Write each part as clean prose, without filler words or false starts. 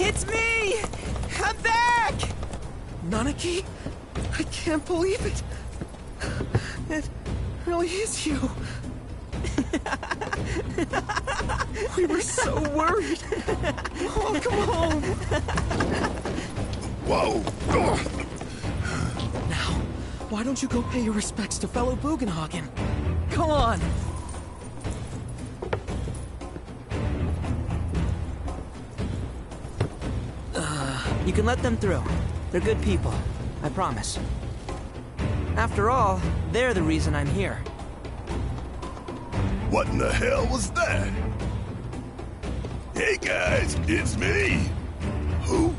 It's me! I'm back! Nanaki? I can't believe it. It really is you. We were so worried. Oh, come home. Whoa! Now, why don't you go pay your respects to fellow Bugenhagen? Come on. You can let them through. They're good people. I promise. After all, they're the reason I'm here. What in the hell was that? Hey guys, it's me. Who?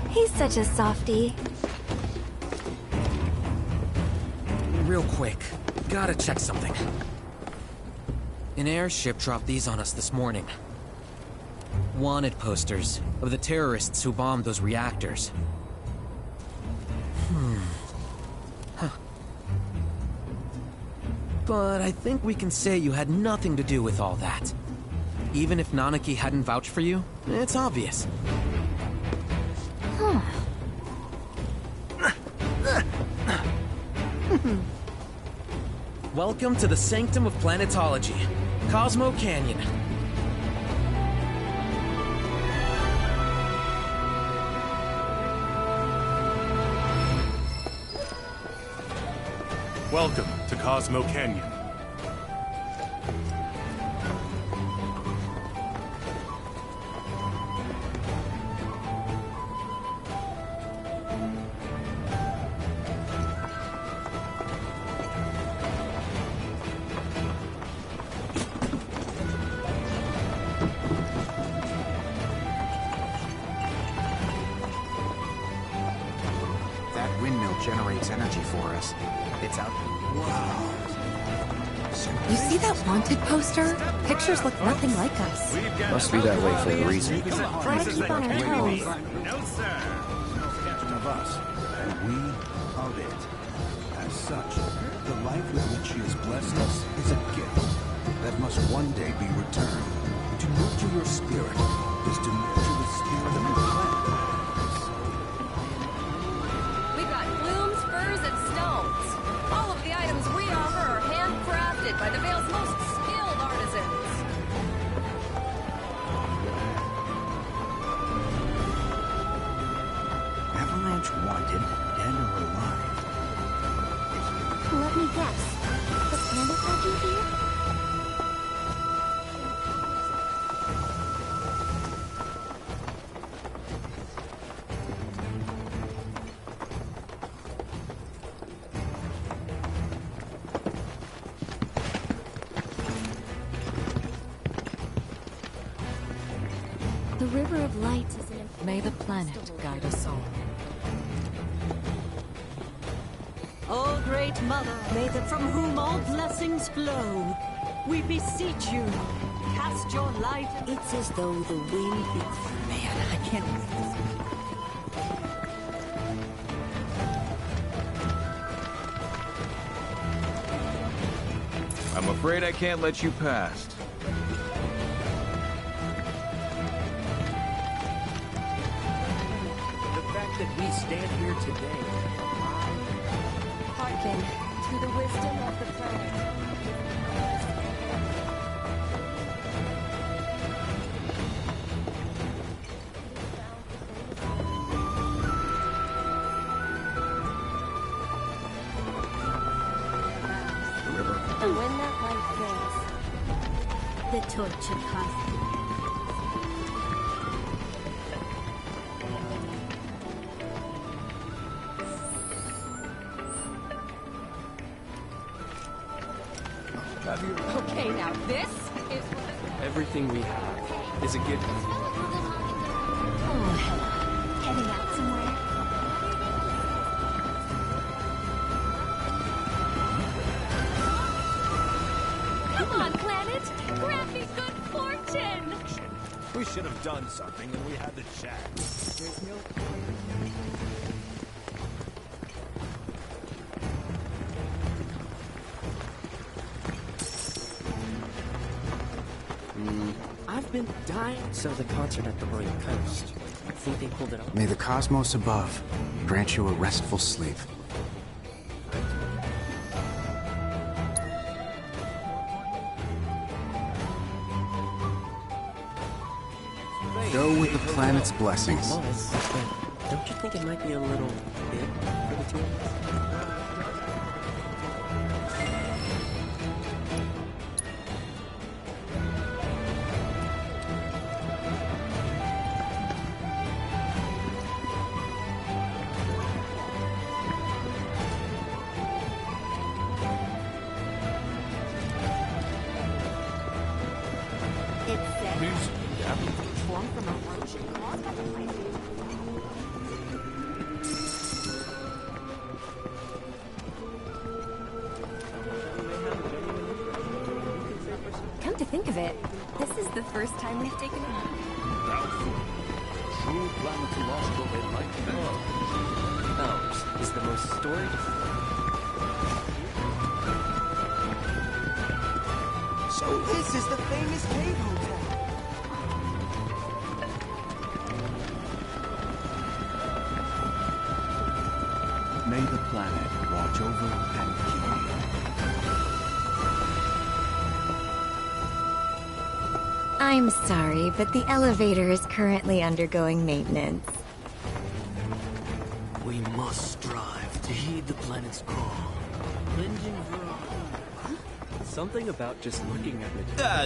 He's such a softie. Real quick, gotta check something. An airship dropped these on us this morning. Wanted posters of the terrorists who bombed those reactors. Huh. But I think we can say you had nothing to do with all that. Even if Nanaki hadn't vouched for you, it's obvious. Huh. Welcome to the sanctum of planetology, Cosmo Canyon. Welcome to Cosmo Canyon. That windmill generates energy for us. It's out. Wow. You see that wanted poster? Pictures look nothing like us. Must be that way for a reason. Gotta keep on our toes. No, sir. Of us, and we of it. As such, the life with which she has blessed us is a gift that must one day be returned. To nurture your spirit is to nurture the spirit of the planet. We've got blooms, furs, and stones. All of the items we offer are handcrafted by the Vale's most skilled artisans. Avalanche wanted, dead or alive. Let me guess. The planet had you here? The River of Lights is an... May the planet guide us all. O great mother, from whom all blessings flow, we beseech you, cast your light. It's as though the wind is... Man, I can't believe this. I'm afraid I can't let you past. The fact that we stand here today. Hearken to the wisdom of the planet. And when that light fades, the torch of cosmos. Okay, now this is... Everything we have is a gift. Oh, Hella. Heading out somewhere? Come on, planet! Grant me good fortune! We should have done something when we had the chance. There's no... I've I've been dying. So the concert at the Royal Coast. I think they pulled it off. May the cosmos above grant you a restful sleep. Go with the planet's blessings. It was, but don't you think it might be a little big for the two of us? Come to think of it, this is the first time we've taken a Doubtful. True planet lost of enlightenment. Ours is the most storied. So this is the famous cave hotel. May the planet watch over and keep you. I'm sorry, but the elevator is currently undergoing maintenance. We must strive to heed the planet's call. Something about just looking at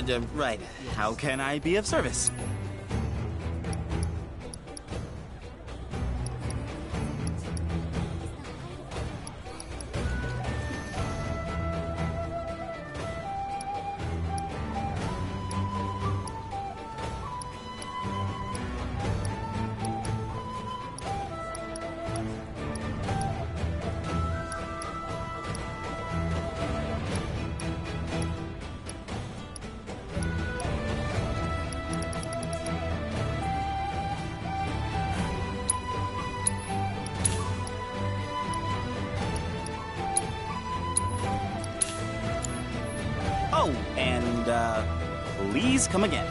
it. Right. How can I be of service? Oh, and, please come again.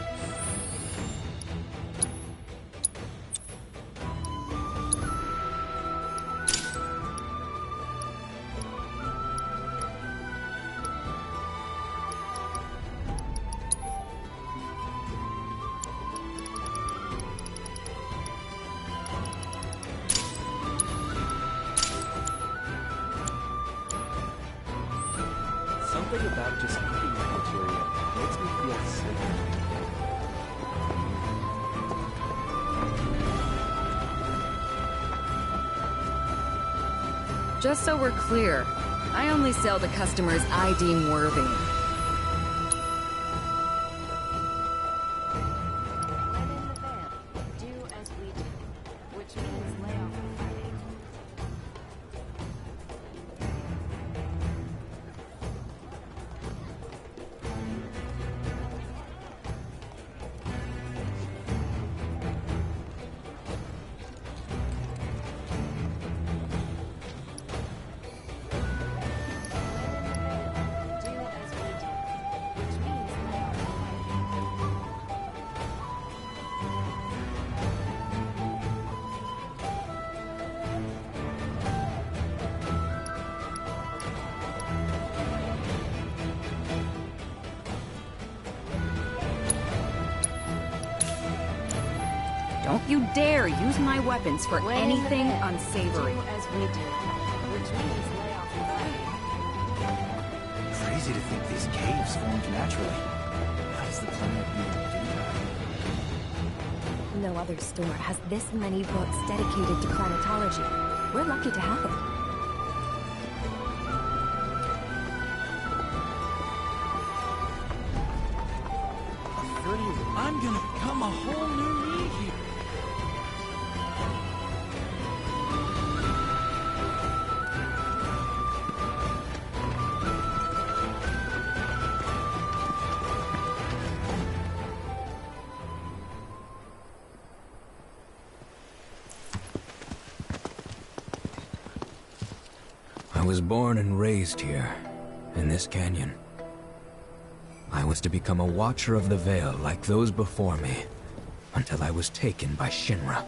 Something about just looking at material makes me feel safe. Just so we're clear, I only sell to customers I deem worthy. When in the van, do as we do, which means lay off the fighting. Don't you dare use my weapons for When in the anything van, unsavory. do as we do, which means lay off the fighting. Crazy to think these caves formed naturally. How does the planet even do that? No other store has this many books dedicated to planetology. We're lucky to have them. I'm gonna become a whole new me here. I was born and raised here, in this canyon. I was to become a watcher of the Veil like those before me, until I was taken by Shinra.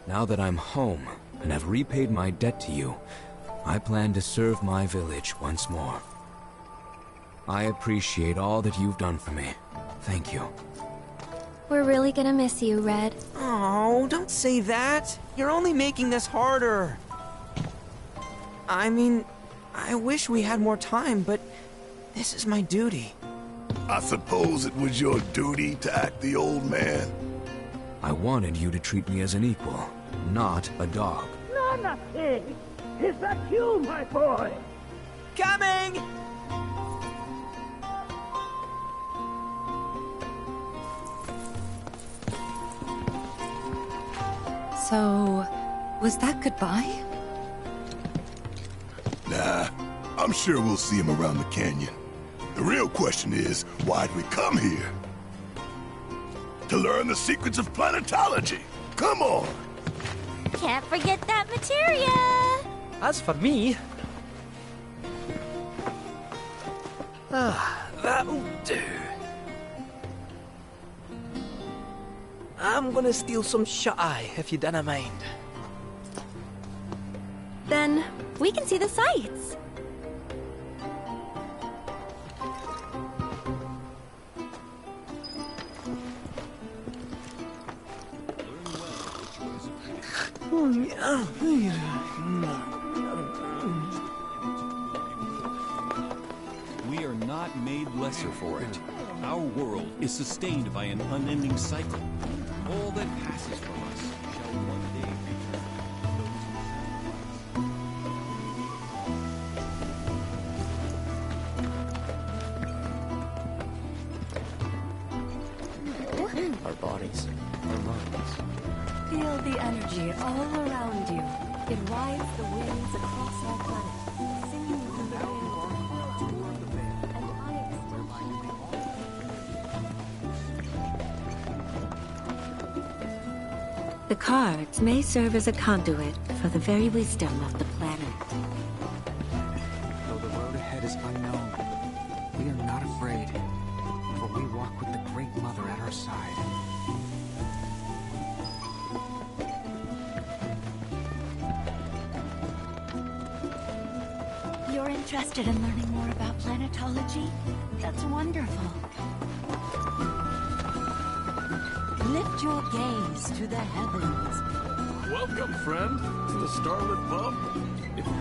Now that I'm home and have repaid my debt to you, I plan to serve my village once more. I appreciate all that you've done for me. Thank you. We're really gonna miss you, Red. Oh, don't say that. You're only making this harder. I mean, I wish we had more time, but this is my duty. I suppose it was your duty to act the old man. I wanted you to treat me as an equal, not a dog. Nana Pig! Is that you, my boy? Coming! So, was that goodbye? Nah, I'm sure we'll see him around the canyon. The real question is, why'd we come here? To learn the secrets of planetology. Come on! Can't forget that materia! As for me... that'll do. I'm gonna steal some shut-eye, if you don't mind. Then we can see the sights. We are not made lesser for it. Our world is sustained by an unending cycle. All that passes from us shall one day return. Our bodies, our minds. Feel the energy all around you. It rides the winds across our planet, singing through the veil toward the veil. And I The cards may serve as a conduit for the very wisdom of the planet. Though the road ahead is unknown, we are not afraid, for we walk with the Great Mother at our side. You're interested in learning more about planetology? That's wonderful. Lift your gaze to the heavens. Welcome, friend, to the Starlit Pub.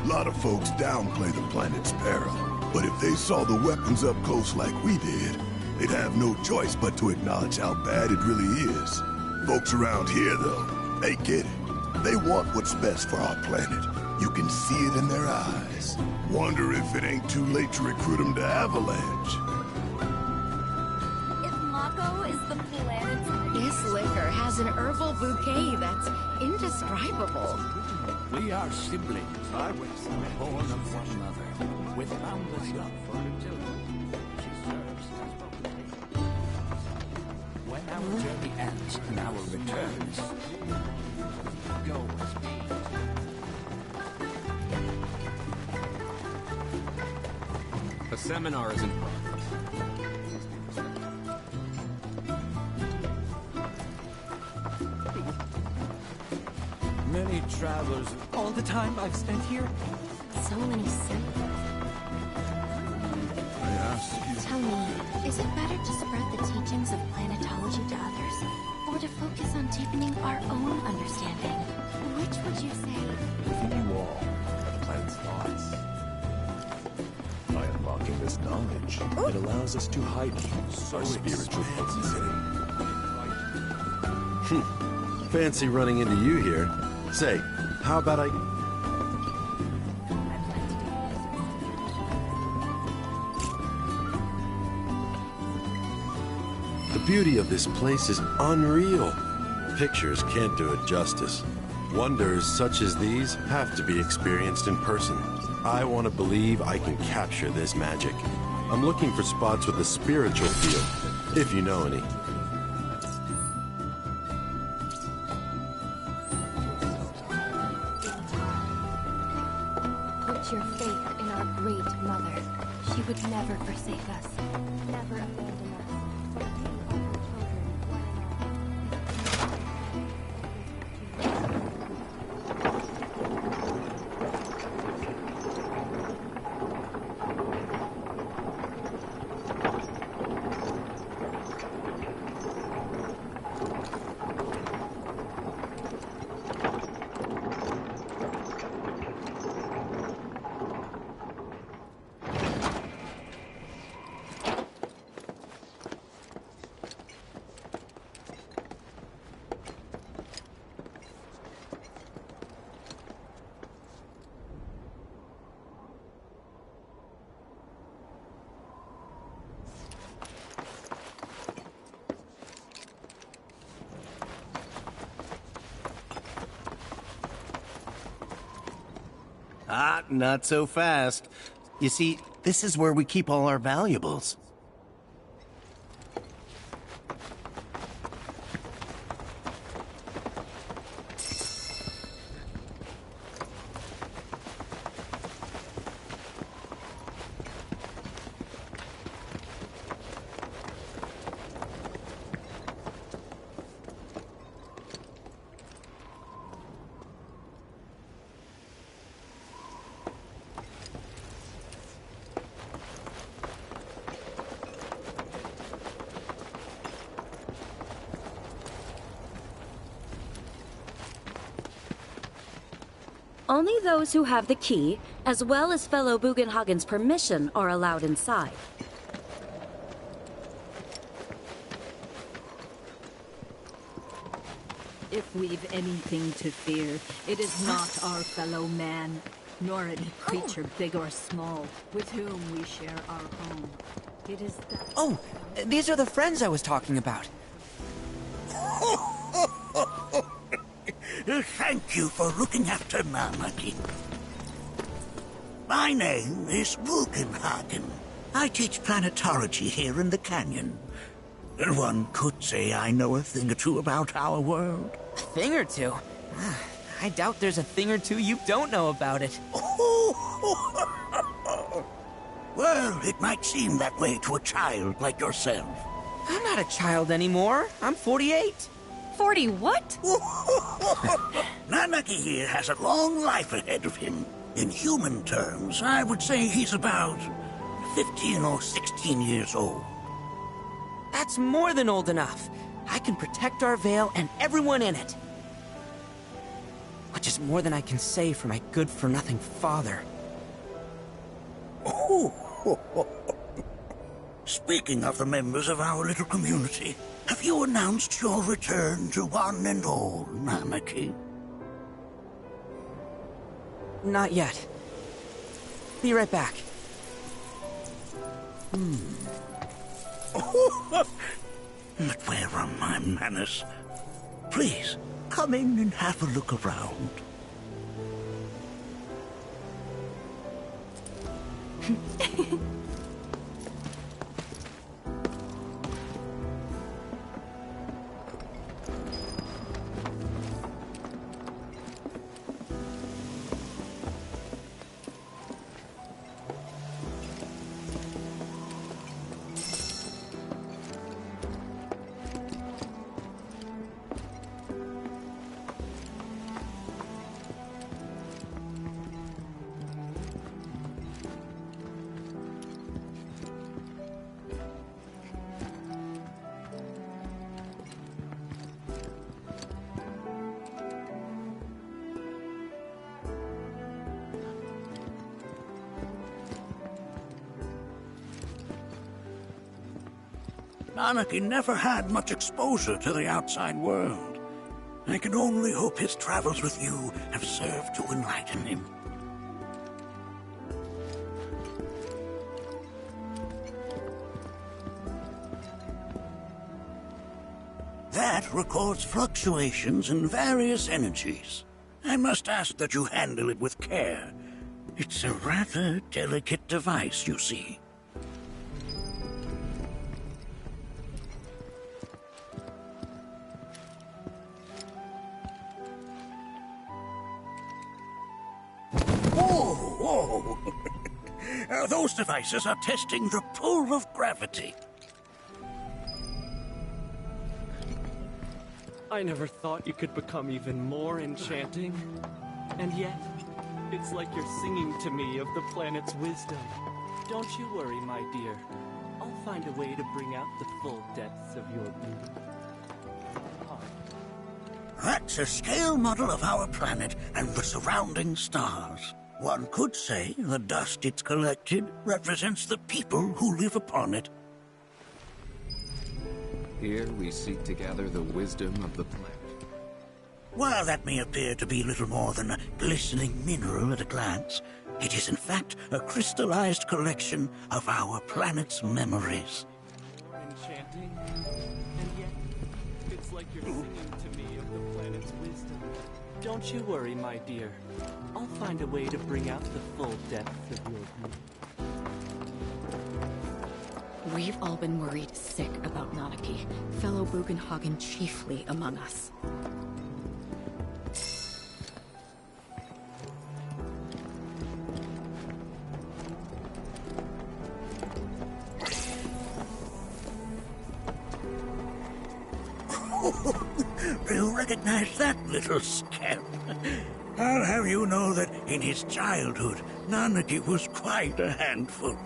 A lot of folks downplay the planet's peril, but if they saw the weapons up close like we did, they'd have no choice but to acknowledge how bad it really is. Folks around here, though, they get it. They want what's best for our planet. You can see it in their eyes. Wonder if it ain't too late to recruit them to Avalanche. If Mako is the planet's... This liquor has an herbal bouquet that's indescribable. We are siblings. I was born of one mother, with boundless love for her children. She serves as both. When our journey ends and our returns, go with me. A seminar is in progress. Many travelers... All the time I've spent here? So many symbols. I asked you. Tell me, is it better to spread the teachings of planetology to others, or to focus on deepening our own understanding? Which would you say? Within you all are the planet's thoughts. By unlocking this knowledge, it allows us to heighten our spiritual potency. Fancy running into you here. Say, how about I... The beauty of this place is unreal. Pictures can't do it justice. Wonders such as these have to be experienced in person. I want to believe I can capture this magic. I'm looking for spots with a spiritual feel, if you know any. Put your faith in our Great Mother. She would never forsake us, never abandon us, for you are her children, one Ah, not so fast. You see, this is where we keep all our valuables. Only those who have the key, as well as fellow Bugenhagen's permission, are allowed inside. If we've anything to fear, it is not our fellow man, nor any creature big or small, with whom we share our home. It is that... Oh, these are the friends I was talking about. Thank you for looking after Mamakin. My name is Bugenhagen. I teach planetology here in the canyon. One could say I know a thing or two about our world. A thing or two? I doubt there's a thing or two you don't know about it. Well, it might seem that way to a child like yourself. I'm not a child anymore. I'm 48. 40 what? Nanaki here has a long life ahead of him. In human terms, I would say he's about 15 or 16 years old. That's more than old enough. I can protect our Vale and everyone in it. Which is more than I can say for my good-for-nothing father. Speaking of the members of our little community, have you announced your return to one and all, Namaki? Not yet. Be right back. But where are my manners? Please, come in and have a look around. Anarchy never had much exposure to the outside world. I can only hope his travels with you have served to enlighten him. That records fluctuations in various energies. I must ask that you handle it with care. It's a rather delicate device, you see. Those devices are testing the pull of gravity. I never thought you could become even more enchanting. And yet, it's like you're singing to me of the planet's wisdom. Don't you worry, my dear. I'll find a way to bring out the full depths of your beauty. That's a scale model of our planet and the surrounding stars. One could say the dust it's collected represents the people who live upon it. Here we seek to gather the wisdom of the planet. While that may appear to be little more than a glistening mineral at a glance, it is in fact a crystallized collection of our planet's memories. Enchanting, and yet it's like you're singing to me of the planet's wisdom. Don't you worry, my dear. I'll find a way to bring out the full depth of your beauty. We've all been worried sick about Nanaki, fellow Bugenhagen chiefly among us. Do you recognize that little scamp? I'll have you know that in his childhood, Nanaki was quite a handful.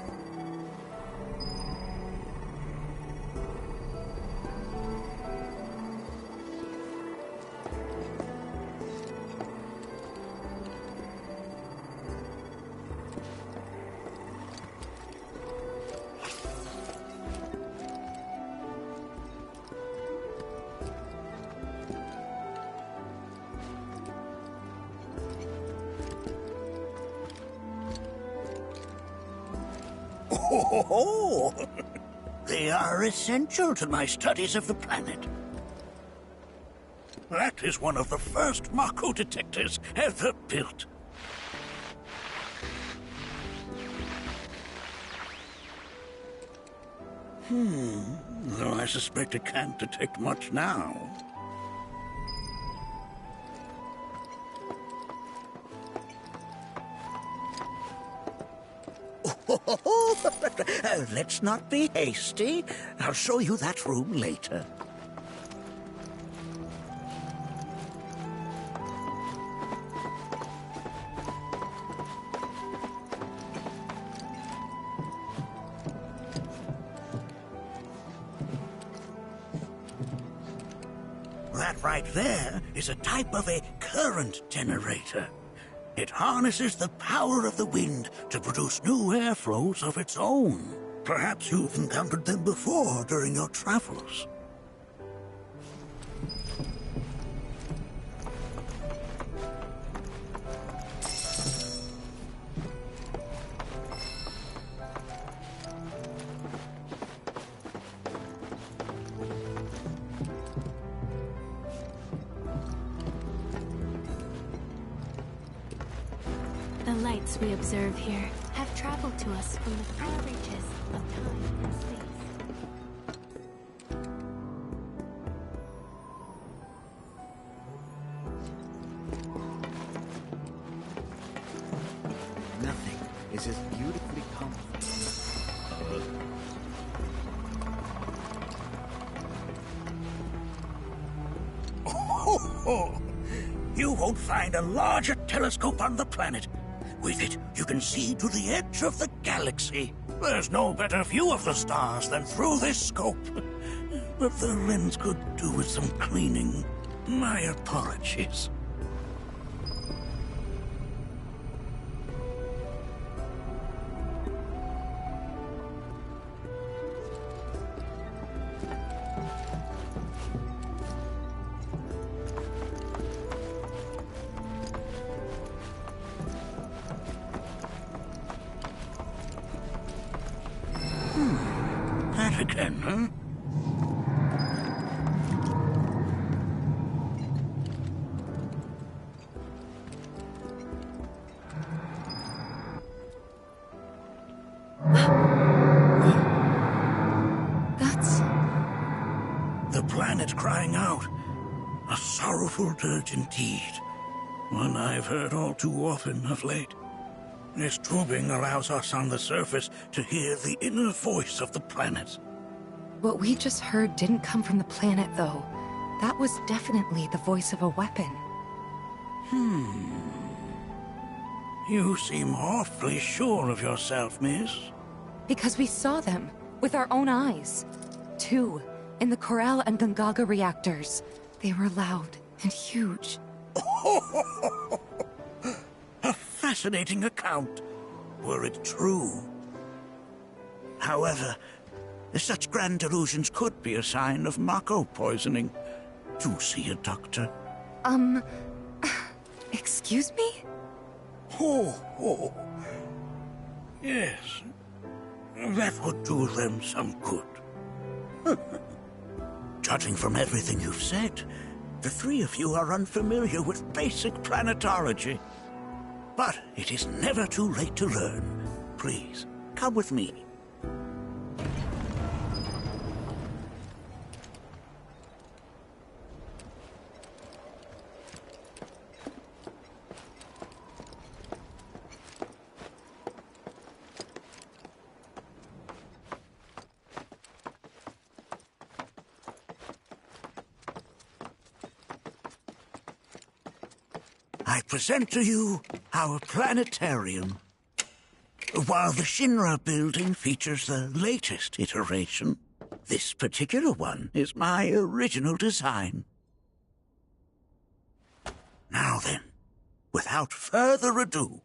Oh, they are essential to my studies of the planet. That is one of the first Mako detectors ever built. Though I suspect it can't detect much now. Let's not be hasty. I'll show you that room later. That right there is a type of a current generator. It harnesses the power of the wind to produce new airflows of its own. Perhaps you've encountered them before during your travels. The lights we observe here have traveled to us from the far reaches of time and space. Nothing is as beautifully complex. You won't find a larger telescope on the planet. With it, you can see to the edge of the galaxy. There's no better view of the stars than through this scope. But the lens could do with some cleaning. My apologies. That again, huh? That's... The planet crying out. A sorrowful dirge indeed. One I've heard all too often of late. This tubing allows us on the surface to hear the inner voice of the planet. What we just heard didn't come from the planet, though. That was definitely the voice of a weapon. You seem awfully sure of yourself, miss. Because we saw them, with our own eyes. 2, in the Corral and Gungaga reactors. They were loud and huge. A fascinating account, were it true. However, such grand delusions could be a sign of Mako poisoning. Do see a doctor. Excuse me? Oh. Yes. That would do them some good. Judging from everything you've said, the 3 of you are unfamiliar with basic planetology. But it is never too late to learn. Please, come with me. I present to you our planetarium. While the Shinra building features the latest iteration, this particular one is my original design. Now then, without further ado,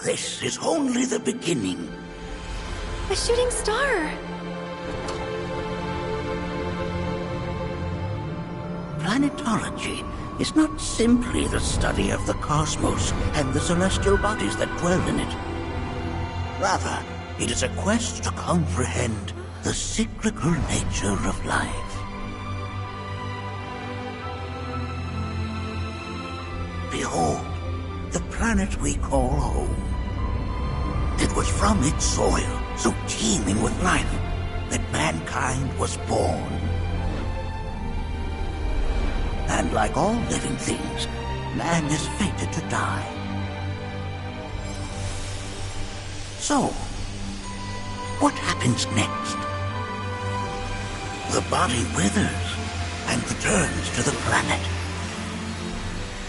this is only the beginning. A shooting star! Planetology is not simply the study of the cosmos and the celestial bodies that dwell in it. Rather, it is a quest to comprehend the cyclical nature of life. Behold, the planet we call home. It was from its soil, so teeming with life, that mankind was born. And like all living things, man is fated to die. So, what happens next? The body withers and returns to the planet.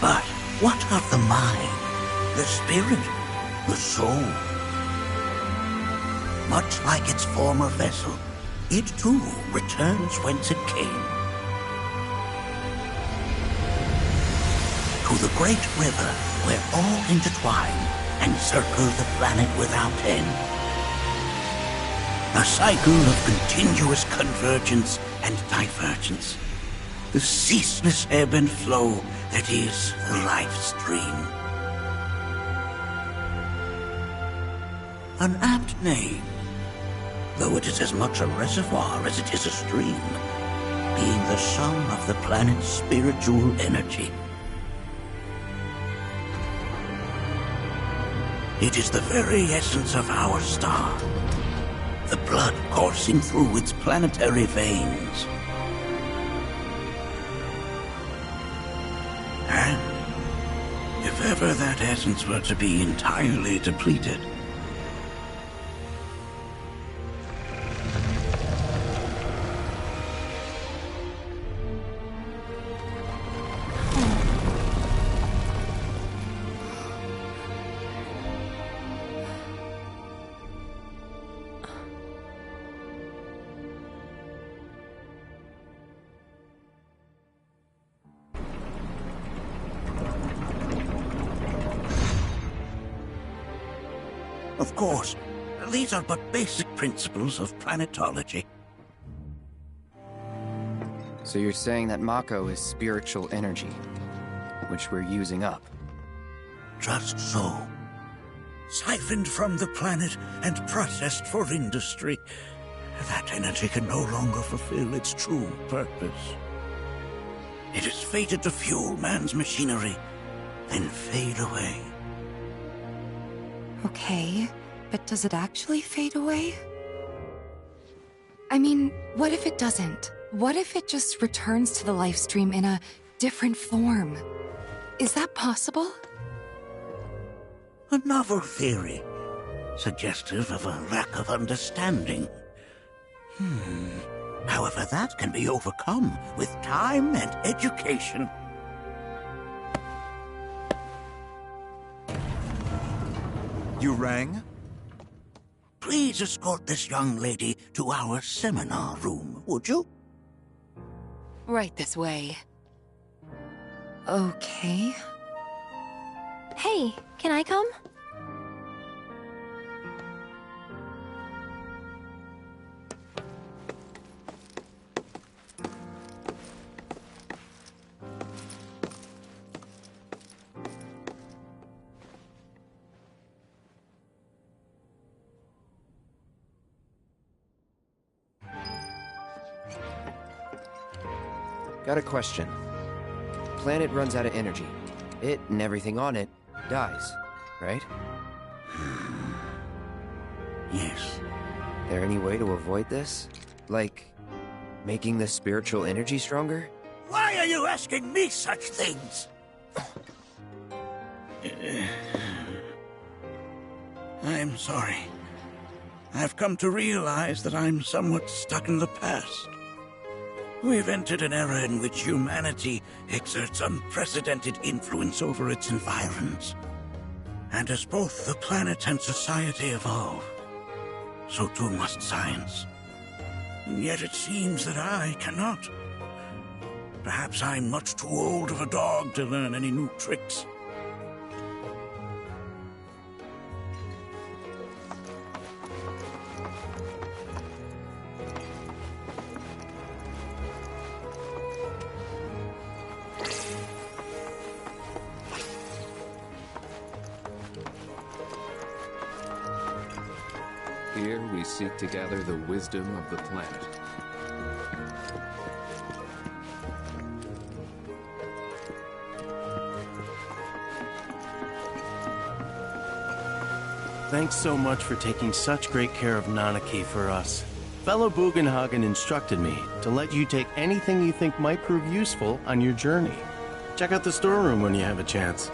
But what of the mind, the spirit, the soul? Much like its former vessel, it too returns whence it came. To the great river where all intertwine and circle the planet without end. A cycle of continuous convergence and divergence. The ceaseless ebb and flow that is the life stream. An apt name, though it is as much a reservoir as it is a stream, being the sum of the planet's spiritual energy. It is the very essence of our star, the blood coursing through its planetary veins. And if ever that essence were to be entirely depleted, of course, these are but basic principles of planetology. So you're saying that Mako is spiritual energy, which we're using up? Just so. Siphoned from the planet and processed for industry, that energy can no longer fulfill its true purpose. It is fated to fuel man's machinery, then fade away. Okay, but does it actually fade away? I mean, what if it doesn't? What if it just returns to the life stream in a different form? Is that possible? A novel theory, suggestive of a lack of understanding. However, that can be overcome with time and education. You rang? Please escort this young lady to our seminar room, would you? Right this way. Okay. Hey, can I come? Got a question. Planet runs out of energy. It and everything on it dies, right? Yes. There any way to avoid this? Like, making the spiritual energy stronger? Why are you asking me such things? I'm sorry. I've come to realize that I'm somewhat stuck in the past. We've entered an era in which humanity exerts unprecedented influence over its environs. And as both the planet and society evolve, so too must science. And yet it seems that I cannot. Perhaps I'm much too old of a dog to learn any new tricks. Here we seek to gather the wisdom of the planet. Thanks so much for taking such great care of Nanaki for us. Fellow Bugenhagen instructed me to let you take anything you think might prove useful on your journey. Check out the storeroom when you have a chance.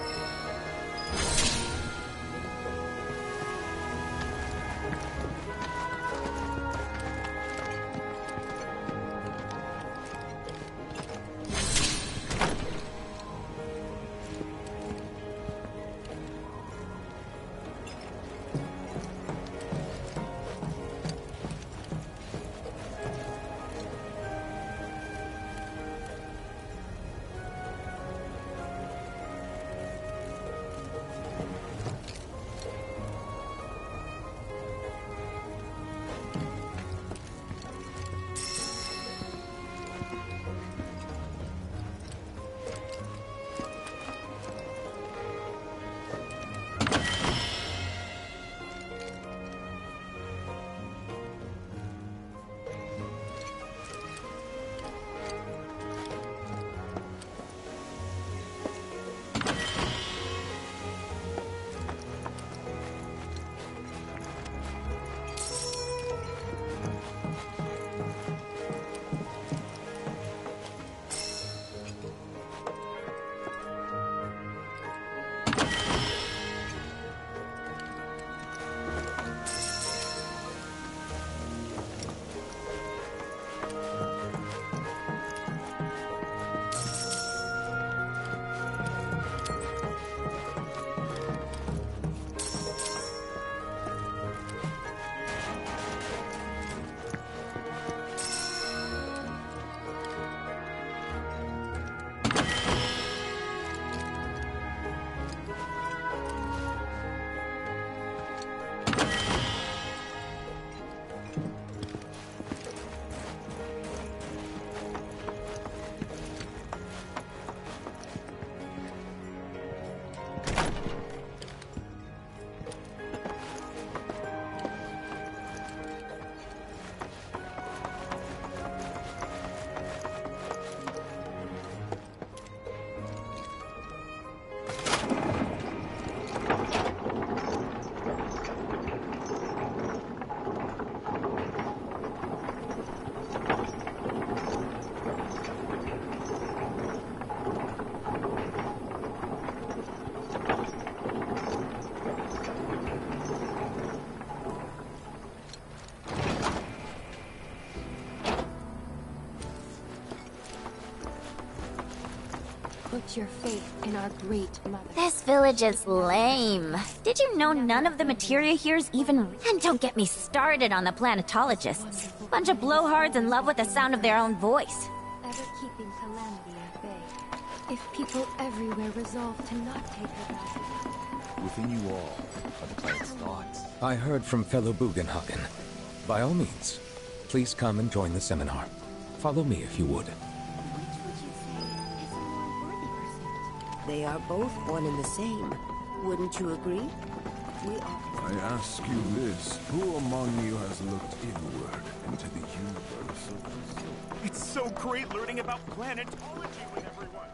put your faith in our great mother. This village is lame. Did you know none of the materia here is even... And don't get me started on the planetologists. Bunch of blowhards in love with the sound of their own voice. Ever keeping calamity at bay. If people everywhere resolve to not take her back. Within you all are the planet's thoughts. I heard from fellow Bugenhagen. By all means, please come and join the seminar. Follow me if you would. They are both one and the same. Wouldn't you agree? We are. I ask you this, who among you has looked inward into the universe? It's so great learning about planetology with everyone.